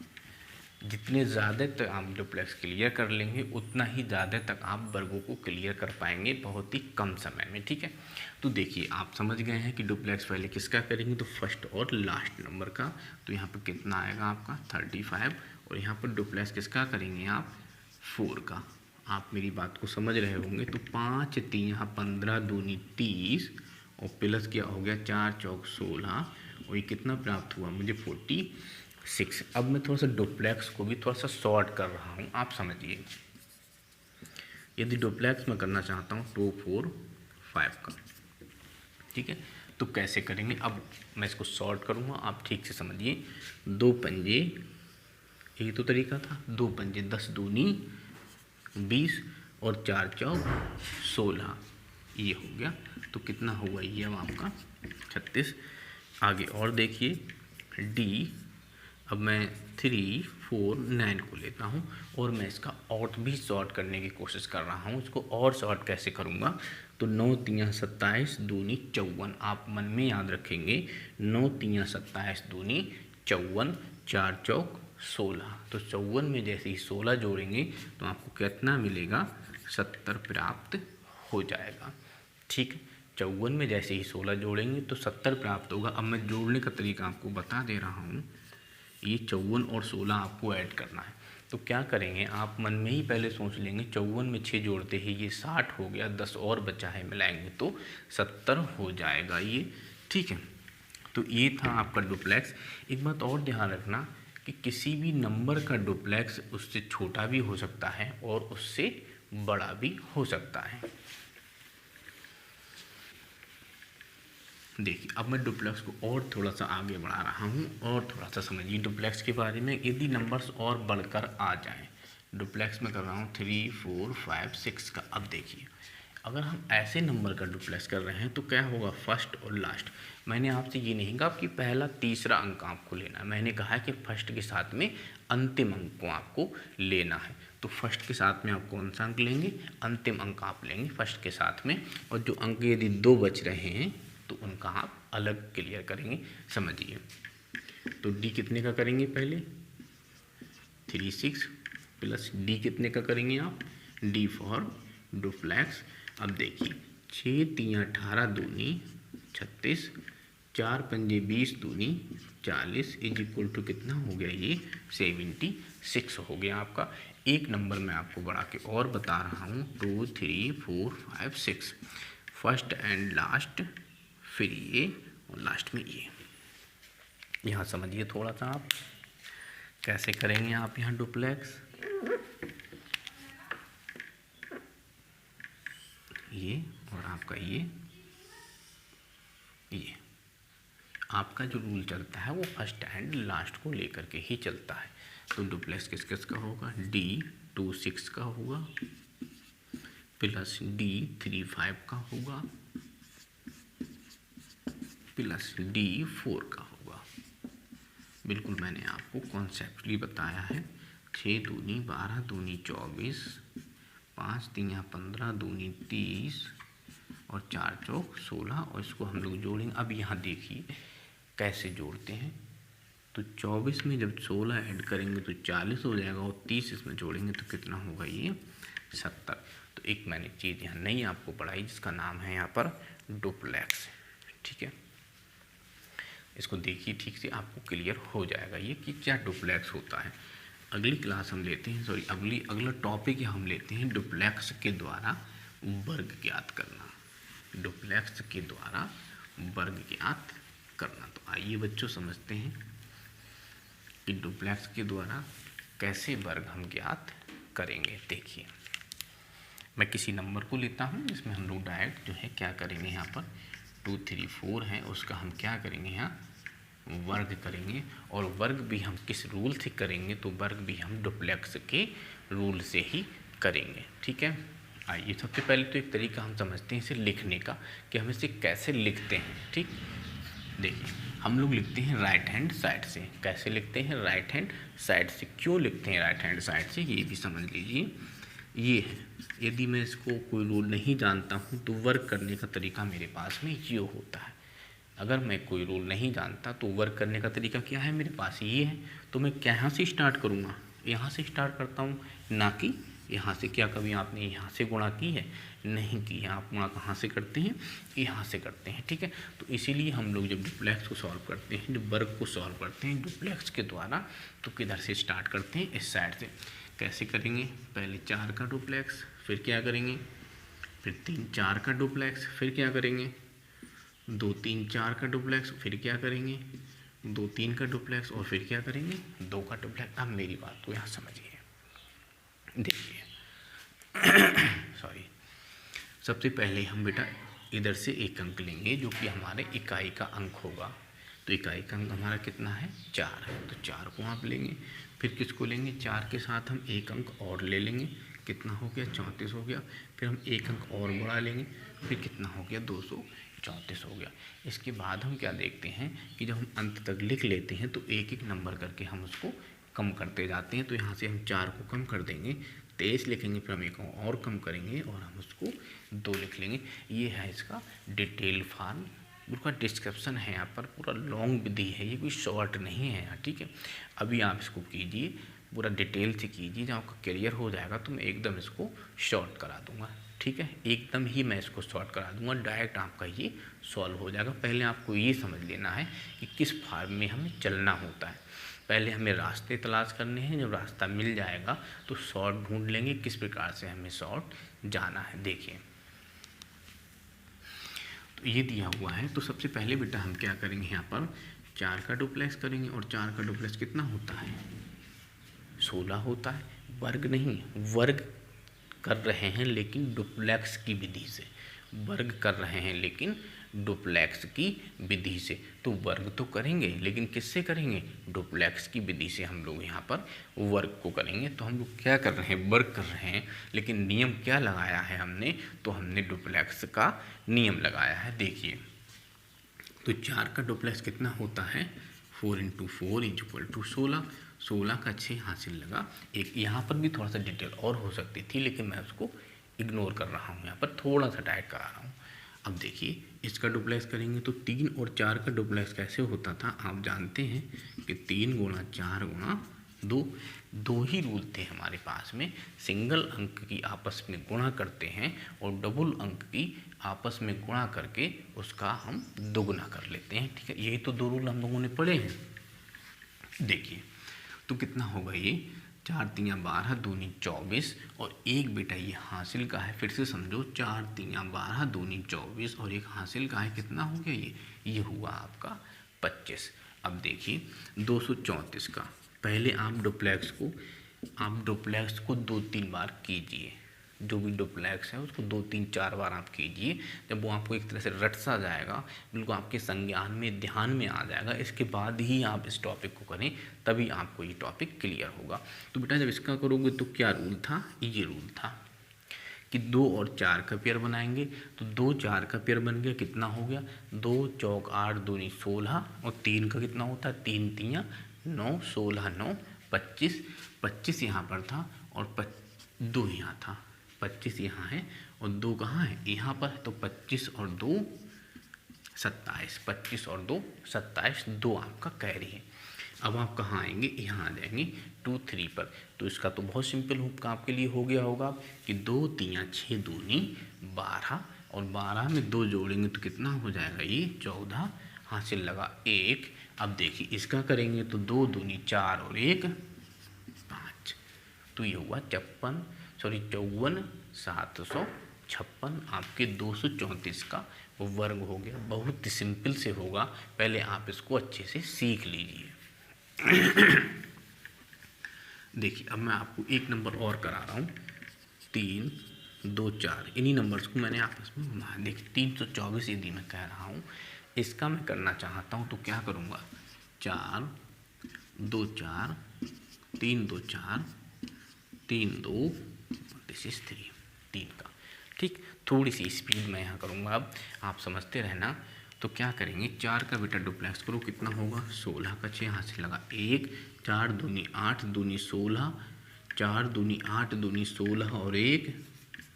जितने ज़्यादा तक आप डुप्लेक्स क्लियर कर लेंगे उतना ही ज़्यादा तक आप वर्गों को क्लियर कर पाएंगे बहुत ही कम समय में, ठीक है। तो देखिए, आप समझ गए हैं कि डुप्लेक्स पहले किसका करेंगे, तो फर्स्ट और लास्ट नंबर का। तो यहाँ पर कितना आएगा आपका 35, और यहाँ पर डुप्लेक्स किसका करेंगे आप 4 का। आप मेरी बात को समझ रहे होंगे। तो 5 3 यहाँ 15 दूनी 30 और प्लस क्या हो गया 4 चौक 16, और ये कितना प्राप्त हुआ मुझे 46। अब मैं थोड़ा सा डुप्लेक्स को भी थोड़ा सा शॉर्ट कर रहा हूँ, आप समझिए। यदि डुप्लेक्स मैं करना चाहता हूँ 2, 4, 5 का, ठीक है, तो कैसे करेंगे। अब मैं इसको शॉर्ट करूँगा, आप ठीक से समझिए। 2 पंजे, यही तो तरीका था, 2 पंजे 10 दूनी 20 और 4 चौक 16, ये हो गया। तो कितना हुआ ये अब आपका 36। आगे और देखिए डी, अब मैं 3, 4, 9 को लेता हूँ और मैं इसका और भी शॉर्ट करने की कोशिश कर रहा हूँ। इसको और शॉर्ट कैसे करूँगा, तो 9 3 27 दूनी 54, आप मन में याद रखेंगे 9 3 27 दूनी 54, 4 चौक 16। तो 54 में जैसे ही 16 जोड़ेंगे तो आपको कितना मिलेगा 70 प्राप्त हो जाएगा, ठीक है। 54 में जैसे ही 16 जोड़ेंगे तो 70 प्राप्त होगा। अब मैं जोड़ने का तरीका आपको बता दे रहा हूँ। ये 54 और 16 आपको ऐड करना है। तो क्या करेंगे, आप मन में ही पहले सोच लेंगे 54 में 6 जोड़ते ही ये 60 हो गया, 10 और बचा है, मिलाएंगे तो 70 हो जाएगा ये, ठीक है। तो ये था आपका डुप्लेक्स। एक बात और ध्यान रखना कि किसी भी नंबर का डुप्लेक्स उससे छोटा भी हो सकता है और उससे बड़ा भी हो सकता है। देखिए, अब मैं डुप्लेक्स को और थोड़ा सा आगे बढ़ा रहा हूँ और थोड़ा सा समझिए डुप्लेक्स के बारे में। यदि नंबर्स और बढ़कर आ जाएं, डुप्लेक्स में कर रहा हूँ 3, 4, 5, 6 का। अब देखिए, अगर हम ऐसे नंबर का डुप्लेक्स कर रहे हैं तो क्या होगा, फर्स्ट और लास्ट। मैंने आपसे ये नहीं कहा कि पहला तीसरा अंक आपको लेना है, मैंने कहा है कि फर्स्ट के साथ में अंतिम अंक को आपको लेना है। तो फर्स्ट के साथ में आप कौन सा अंक लेंगे, अंतिम अंक आप लेंगे फर्स्ट के साथ में। और जो अंक यदि 2 बच रहे हैं तो उनका आप अलग क्लियर करेंगे, समझिए। तो डी कितने का करेंगे, पहले 36 प्लस डी कितने का करेंगे आप, डी फॉर डुप्लेक्स। अब देखिए 6 3 18 दूनी 36, 4 पंजे 20 दूनी 40 इज इक्वल टू कितना हो गया, ये 76 हो गया आपका। एक नंबर मैं आपको बढ़ा के और बता रहा हूँ, 2 3 4 5 6, फर्स्ट एंड लास्ट, फिर ये और लास्ट में ये। यहाँ समझिए थोड़ा सा आप कैसे करेंगे आप यहाँ डुप्लेक्स। ये और आपका ये आपका जो रूल चलता है वो फर्स्ट एंड लास्ट को लेकर के ही चलता है। तो डुप्लेक्स किस किस का होगा, डी 2 6 का होगा, प्लस डी 3 5 का होगा, प्लस डी 4 का होगा। बिल्कुल मैंने आपको कॉन्सेप्टली बताया है। 6 दूनी 12 दूनी 24, 5 3 15 दूनी 30 और 4 चौक 16, और इसको हम लोग जोड़ेंगे। अब यहाँ देखिए कैसे जोड़ते हैं। तो 24 में जब 16 ऐड करेंगे तो 40 हो जाएगा, और 30 इसमें जोड़ेंगे तो कितना होगा, ये 70। तो एक मैंने चीज़ यहाँ नहीं आपको पढ़ाई जिसका नाम है यहाँ पर डुप्लेक्स, ठीक है। इसको देखिए ठीक से, आपको क्लियर हो जाएगा ये कि क्या डुप्लेक्स होता है। अगली क्लास हम लेते हैं, अगला टॉपिक हम लेते हैं डुप्लेक्स के द्वारा वर्ग ज्ञात करना। डुप्लेक्स के द्वारा वर्ग ज्ञात करना। तो आइए बच्चों समझते हैं कि डुप्लेक्स के द्वारा कैसे वर्ग हम ज्ञात करेंगे। देखिए मैं किसी नंबर को लेता हूँ, इसमें हम लोग डायरेक्ट जो है क्या करेंगे, यहाँ पर 2 3 4 है, उसका हम क्या करेंगे, यहाँ वर्ग करेंगे। और वर्ग भी हम किस रूल से करेंगे, तो वर्ग भी हम डुप्लेक्स के रूल से ही करेंगे, ठीक है। आइए सबसे पहले तो एक तरीका हम समझते हैं इसे लिखने का, कि हम इसे कैसे लिखते हैं, ठीक। देखिए हम लोग लिखते हैं राइट हैंड साइड से। कैसे लिखते हैं, राइट हैंड साइड से। क्यों लिखते हैं राइट हैंड साइड से, ये भी समझ लीजिए। ये है, यदि मैं इसको कोई रूल नहीं जानता हूँ तो वर्क करने का तरीका मेरे पास में ये होता है। अगर मैं कोई रूल नहीं जानता तो वर्क करने का तरीका क्या है, मेरे पास ये है। तो मैं यहाँ से स्टार्ट करूँगा, यहाँ से स्टार्ट करता हूँ, ना कि यहाँ से। क्या कभी आपने यहाँ से गुणा की है, नहीं की है। आप गुणा कहाँ से करते हैं, यहाँ से करते हैं, ठीक है। तो इसीलिए हम लोग जब डुप्लेक्स को सॉल्व करते हैं, जब वर्ग को सॉल्व करते हैं डुप्लेक्स के द्वारा, तो किधर से स्टार्ट करते हैं, इस साइड से। कैसे करेंगे, पहले 4 का डुप्लेक्स, फिर क्या करेंगे, फिर 3 4 का डुप्लेक्स, फिर क्या करेंगे, 2 3 4 का डुप्लेक्स, फिर क्या करेंगे, 2 3 का डुप्लेक्स, और फिर क्या करेंगे, 2 का डुप्लेक्स। अब मेरी बात को यहाँ समझिए, देखिए सॉरी। सबसे पहले हम बेटा इधर से एक अंक लेंगे जो कि हमारे इकाई का अंक होगा। तो इकाई का अंक हमारा कितना है, 4 है। तो 4 को आप लेंगे, फिर किसको लेंगे, 4 के साथ हम एक अंक और ले लेंगे, कितना हो गया, 34 हो गया। फिर हम एक अंक और बढ़ा लेंगे, फिर कितना हो गया, 234 हो गया। इसके बाद हम क्या देखते हैं कि जब हम अंत तक लिख लेते हैं तो एक एक नंबर करके हम उसको कम करते जाते हैं। तो यहाँ से हम 4 को कम कर देंगे, 23 लिखेंगे, फिर हम एक और कम करेंगे और हम उसको 2 लिख लेंगे। ये है इसका डिटेल फॉर्म, उसका डिस्क्रिप्शन है यहाँ पर, पूरा लॉन्ग विधि है, ये कोई शॉर्ट नहीं है यहाँ, ठीक है। अभी आप इसको कीजिए, पूरा डिटेल से कीजिए, जब आपका क्लियर हो जाएगा तो मैं एकदम इसको शॉर्ट करा दूँगा, ठीक है। एकदम ही मैं इसको शॉर्ट करा दूँगा, डायरेक्ट आपका ये सॉल्व हो जाएगा। पहले आपको ये समझ लेना है कि किस फॉर्म में हमें चलना होता है। पहले हमें रास्ते तलाश करने हैं, जब रास्ता मिल जाएगा तो शॉर्ट ढूंढ लेंगे, किस प्रकार से हमें शॉर्ट जाना है। देखिए तो ये दिया हुआ है। तो सबसे पहले बेटा हम क्या करेंगे, यहाँ पर 4 का डुप्लेक्स करेंगे, और 4 का डुप्लेक्स कितना होता है, 16 होता है। वर्ग नहीं, वर्ग कर रहे हैं लेकिन डुप्लेक्स की विधि से वर्ग कर रहे हैं, लेकिन डुप्लेक्स की विधि से। तो वर्ग तो करेंगे लेकिन किससे करेंगे? डुप्लेक्स की विधि से हम लोग यहाँ पर वर्ग को करेंगे। तो हम लोग क्या कर रहे हैं? वर्ग कर रहे हैं, लेकिन नियम क्या लगाया है हमने? तो हमने डुप्लेक्स का नियम लगाया है। देखिए, तो 4 का डुप्लेक्स कितना होता है? 4 × 4 = 16। 16 का 6 हासिल लगा। एक यहाँ पर भी थोड़ा सा डिटेल और हो सकती थी, लेकिन मैं उसको इग्नोर कर रहा हूँ, यहाँ पर थोड़ा सा टाइट करा रहा हूँ। अब देखिए, इसका डुप्लेक्स करेंगे तो 3 और 4 का डुप्लेक्स कैसे होता था? आप जानते हैं कि 3 × 4 × 2, दो ही रूल थे हमारे पास में। सिंगल अंक की आपस में गुणा करते हैं और डबल अंक की आपस में गुणा करके उसका हम दोगुना कर लेते हैं। ठीक है, यही तो दो रूल हम लोगों ने पढ़े हैं। देखिए, तो कितना होगा ये? 4 × 3 = 12, 2 × 24 और एक बेटा ये हासिल का है। फिर से समझो, 4 × 3 = 12, 2 × 24 और एक हासिल का है। कितना हो गया ये हुआ आपका 25। अब देखिए 234 का, पहले आप डुप्लेक्स को 2-3 बार कीजिए। जो भी डुप्लेक्स है उसको 2-3-4 बार आप कीजिए। जब वो आपको एक तरह से रट सा जाएगा, बिल्कुल आपके संज्ञान में, ध्यान में आ जाएगा, इसके बाद ही आप इस टॉपिक को करें, तभी आपको ये टॉपिक क्लियर होगा। तो बेटा जब इसका करोगे तो क्या रूल था? ये रूल था कि 2 और 4 का पेयर बनाएंगे। तो 2 4 का पेयर बन गया। कितना हो गया? 2 चौक 8, 2 × 16 और 3 का कितना होता है? 3 × 3 = 9, 16 9 25। 25 यहाँ पर था और 2 यहाँ था। 25 यहाँ है और 2 कहाँ है? यहाँ पर। तो 25 और 2 27, 25 और 2 27, 2 आपका कैरी है। अब आप कहाँ आएंगे? यहाँ आ जाएंगे 2 3 पर। तो इसका तो बहुत सिंपल होगा, आपके लिए हो गया होगा कि 2 3 6 दूनी 12 और 12 में 2 जोड़ेंगे तो कितना हो जाएगा? ये 14 हासिल लगा 1। अब देखिए इसका करेंगे तो 2 दूनी 4 और 1 5। तो ये हुआ 54 756। आपके 234 का वर्ग हो गया। बहुत सिंपल से होगा, पहले आप इसको अच्छे से सीख लीजिए। देखिए, अब मैं आपको एक नंबर और करा रहा हूँ। 3 2 4, इन्हीं नंबर्स को मैंने आपस में घुमाया। देखिए 324 यदि मैं कह रहा हूँ, इसका मैं करना चाहता हूँ तो क्या करूँगा? 4 2 4 3 2 4 3 2, दिस इज 3 का। ठीक, थोड़ी सी स्पीड में यहाँ करूँगा, अब आप समझते रहना। तो क्या करेंगे? 4 का बेटा डुप्लेक्स करो, कितना होगा? 16 का 6 हासिल लगा 1। 4 दूनी 8, दूनी 16, 4 दूनी 8, दूनी 16 और 1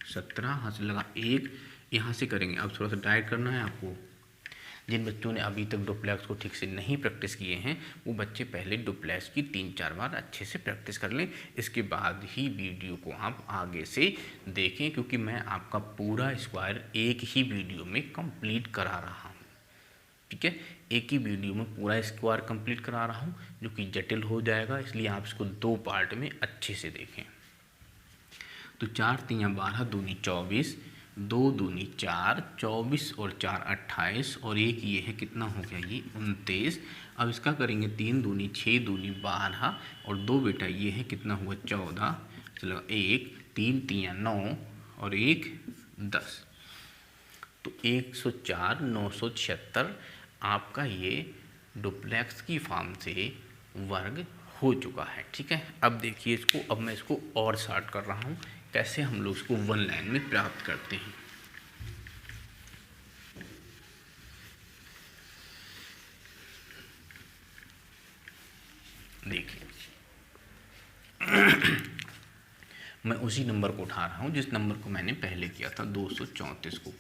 17 हासिल लगा 1। यहाँ से करेंगे। अब थोड़ा सा डाइट करना है आपको। जिन बच्चों ने अभी तक डुप्लेक्स को ठीक से नहीं प्रैक्टिस किए हैं, वो बच्चे पहले डुप्लेक्स की 3-4 बार अच्छे से प्रैक्टिस कर लें। इसके बाद ही वीडियो को आप आगे से देखें, क्योंकि मैं आपका पूरा स्क्वायर एक ही वीडियो में कंप्लीट करा रहा हूँ। ठीक है, एक ही वीडियो में पूरा स्क्वायर कंप्लीट करा रहा हूँ, जो कि जटिल हो जाएगा, इसलिए आप इसको 2 पार्ट में अच्छे से देखें। तो 4 × 3 = 12, दूनी 24, 2 दूनी 4, 24 और 4 28 और एक ये है, कितना हो गया? ये 29। अब इसका करेंगे 3 दूनी 6, दूनी 12 और 2 बेटा ये है, कितना हुआ? 14। चलो 1 3 3 9 और 1 10। तो 104 976 आपका ये डुप्लेक्स की फॉर्म से वर्ग हो चुका है। ठीक है, अब देखिए इसको, अब मैं इसको और शॉर्ट कर रहा हूँ, कैसे हम लोग इसको 1 लाइन में प्राप्त करते हैं। देखिए मैं उसी नंबर को उठा रहा हूँ जिस नंबर को मैंने पहले किया था, 234 को।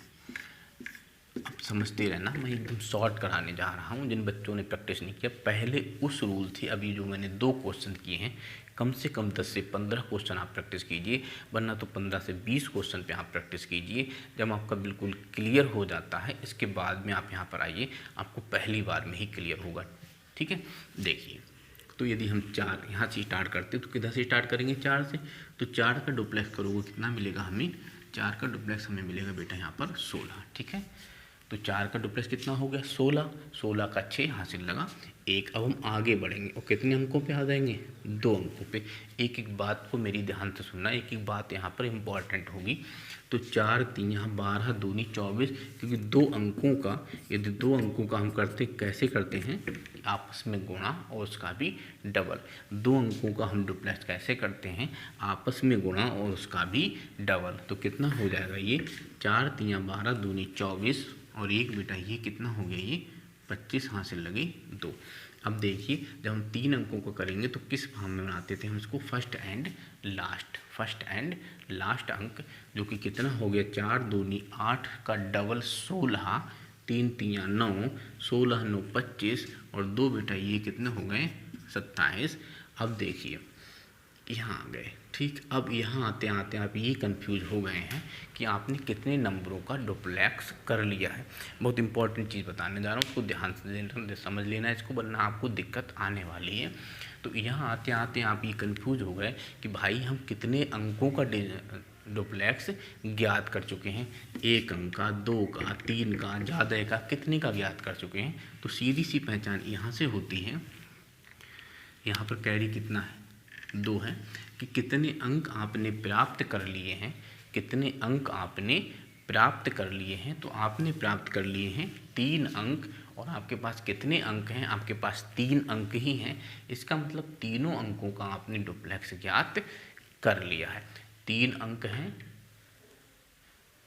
अब समझते रहना, मैं एकदम शॉर्ट कराने जा रहा हूँ। जिन बच्चों ने प्रैक्टिस नहीं किया, पहले उस रूल थी, अभी जो मैंने 2 क्वेश्चन किए हैं, कम से कम 10 से 15 क्वेश्चन आप प्रैक्टिस कीजिए, वरना तो 15 से 20 क्वेश्चन पे आप प्रैक्टिस कीजिए। जब आपका बिल्कुल क्लियर हो जाता है, इसके बाद में आप यहाँ पर आइए, आपको पहली बार में ही क्लियर होगा। ठीक है, देखिए तो यदि हम 4 यहाँ से स्टार्ट करते हैं तो किधर से स्टार्ट करेंगे? 4 से। तो 4 का डुप्लेक्स करोगे, कितना मिलेगा हमें? 4 का डुप्लेक्स हमें मिलेगा बेटा यहाँ पर 16। ठीक है, तो तो 4 का डुप्लेक्स कितना हो गया 16, 16 का 6 हासिल लगा 1। अब हम आगे बढ़ेंगे और कितने अंकों पे आ जाएंगे 2 अंकों पे। एक एक बात को मेरी ध्यान से सुनना, एक एक बात यहाँ पर इम्पॉर्टेंट होगी। तो 4 3 यहाँ 12 दूनी 24, क्योंकि 2 अंकों का, यदि 2 अंकों का हम करते कैसे करते हैं आपस में गुणा और उसका भी डबल। 2 अंकों का हम डुप्लेक्स कैसे करते हैं आपस में गुणा और उसका भी डबल। तो कितना हो जाएगा ये 4 3 12 दूनी 24 और 1 बेटा ये कितना हो गया ये 25 हासिल लगे 2। अब देखिए जब हम 3 अंकों को करेंगे तो किस फॉर्म में बनाते थे हम इसको, फर्स्ट एंड लास्ट अंक, जो कि कितना हो गया 4 दूनी 8 का डबल 16, 3 3 9, 16 9 25 और 2 बेटा ये कितने हो गए 27। अब देखिए यहाँ आ गए, ठीक। अब यहाँ आते आते आप ये कंफ्यूज हो गए हैं कि आपने कितने नंबरों का डुप्लेक्स कर लिया है। बहुत इंपॉर्टेंट चीज़ बताने जा रहा हूँ, उसको ध्यान से समझ लेना है इसको, वरना आपको दिक्कत आने वाली है। तो यहाँ आते आते आप ये कंफ्यूज हो गए कि भाई हम कितने अंकों का डुप्लेक्स ज्ञात कर चुके हैं, 1 अंक का, 2 का, 3 का, ज़्यादा का, कितने का ज्ञात कर चुके हैं। तो सीधी सी पहचान यहाँ से होती है, यहाँ पर कैरी कितना है 2 है, कि कितने अंक आपने प्राप्त कर लिए हैं, कितने अंक आपने प्राप्त कर लिए हैं। तो आपने प्राप्त कर लिए हैं 3 अंक, और आपके पास कितने अंक हैं, आपके पास 3 अंक ही हैं। इसका मतलब तीनों अंकों का आपने डुप्लेक्स ज्ञात कर लिया है। 3 अंक हैं,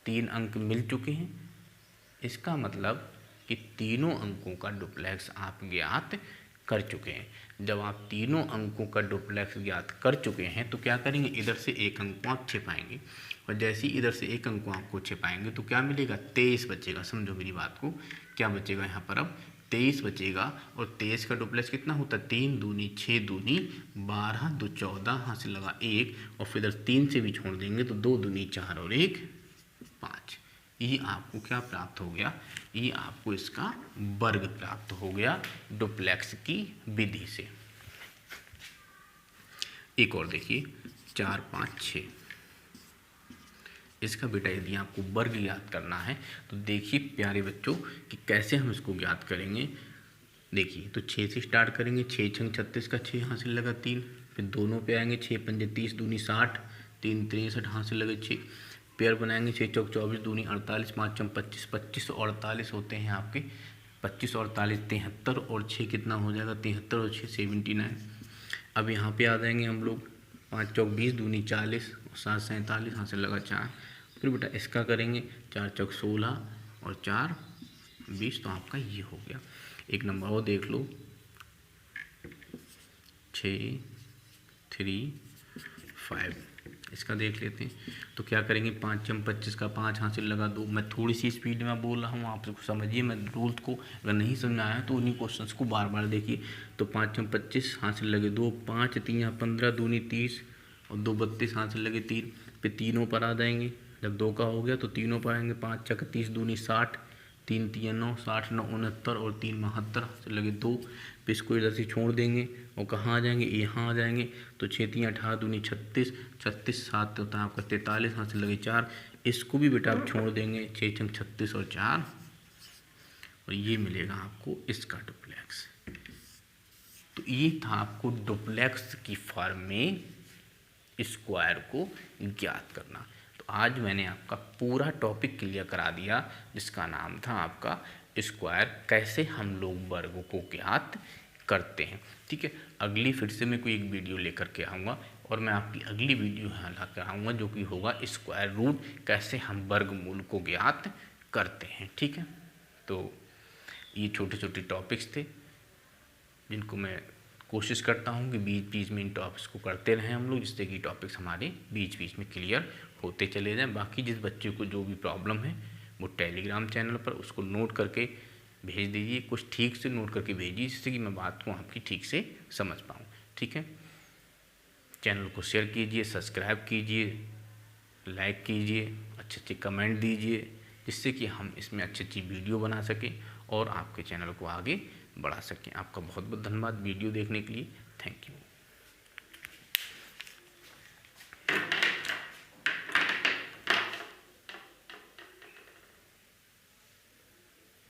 3 अंक मिल चुके हैं, इसका मतलब कि तीनों अंकों का डुप्लेक्स आप ज्ञात कर चुके हैं। जब आप तीनों अंकों का डुप्लेक्स ज्ञात कर चुके हैं तो क्या करेंगे, इधर से 1 अंक को आप छिपाएंगे, और जैसे ही इधर से 1 अंक को आपको छिपाएंगे तो क्या मिलेगा 23 बचेगा। समझो मेरी बात को, क्या बचेगा यहाँ पर अब 23 बचेगा। और 23 का डुप्लेक्स कितना होता है 3 दूनी 6 दूनी 12 2 14 हासिल लगा 1, और फिर इधर 3 से भी छोड़ देंगे तो 2 दूनी 4 और 1 5। ये आपको क्या प्राप्त हो गया, ये आपको इसका वर्ग प्राप्त हो गया डुप्लेक्स की विधि से। एक और देखिए 4 5 6, इसका बेटा यदि आपको वर्ग ज्ञात करना है तो देखिए प्यारे बच्चों कि कैसे हम इसको ज्ञात करेंगे। देखिए तो 6 से स्टार्ट करेंगे, 6 छंग 36 का 6 हासिल लगा 3, फिर दोनों पे आएंगे 6 पंजे 30 दूनी 60, 3 63 हासिल लगे 6, पेयर बनाएंगे 6 चौक 24 दूनी 48, 5 चम 25, 25 और 48 होते हैं आपके 25 और 48 73, और 6 कितना हो जाएगा 73 और 6 79। अब यहाँ पे आ जाएंगे हम लोग 5 चौक 20 दूनी 40 और 7 47 हासिल लगा 4। फिर बेटा इसका करेंगे 4 चौक 16 और 4 20, तो आपका ये हो गया। एक नंबर और देख लो 6 3 5, इसका देख लेते हैं। तो क्या करेंगे 5 चम 25 का 5 हासिल लगा 2। मैं थोड़ी सी स्पीड में बोल रहा हूँ, आप इसको समझिए, मैं रूल्स को अगर नहीं समझ आया तो उन्हीं क्वेश्चंस को बार बार देखिए। तो 5 चम 25 हासिल लगे 2, 5 3 15 दूनी 30 और 2 32 हासिल लगे 3। फिर तीनों पर आ जाएंगे, जब 2 का हो गया तो तीनों पर आएंगे 5 चक 30 दूनी 60, 3 3 9 60 9 69 और 3 72 हासिल लगे 2। फिर इसको इधर से छोड़ देंगे और कहाँ आ जाएंगे, यहाँ आ जाएंगे। तो 6 3 18 दूनी 36, 36 7 होता है आपका 43 हासिल लगे 4। इसको भी बेटा आप छोड़ देंगे, 6 छंग 36 और 4, और ये मिलेगा आपको इसका डुप्लेक्स। तो ये था आपको डुप्लेक्स की फॉर्म में स्क्वायर को ज्ञात करना। तो आज मैंने आपका पूरा टॉपिक क्लियर करा दिया, जिसका नाम था आपका स्क्वायर, कैसे हम लोग वर्गों को ज्ञात करते हैं। ठीक है, अगली फिर से मैं कोई एक वीडियो लेकर के आऊँगा, और मैं आपकी अगली वीडियो यहाँ ला कर आऊँगा जो कि होगा स्क्वायर रूट, कैसे हम वर्गमूल को ज्ञात करते हैं। ठीक है, तो ये छोटे छोटे टॉपिक्स थे जिनको मैं कोशिश करता हूँ कि बीच बीच में इन टॉपिक्स को करते रहें हम लोग, जिससे कि टॉपिक्स हमारे बीच बीच में क्लियर होते चले जाएं। बाकी जिस बच्चे को जो भी प्रॉब्लम है वो टेलीग्राम चैनल पर उसको नोट करके भेज दीजिए, कुछ ठीक से नोट करके भेजिए, जिससे कि मैं बात को आपकी ठीक से समझ पाऊँ। ठीक है, चैनल को शेयर कीजिए, सब्सक्राइब कीजिए, लाइक कीजिए, अच्छे अच्छे कमेंट दीजिए, जिससे कि हम इसमें अच्छी अच्छी वीडियो बना सकें और आपके चैनल को आगे बढ़ा सकें। आपका बहुत बहुत धन्यवाद वीडियो देखने के लिए। Thank you.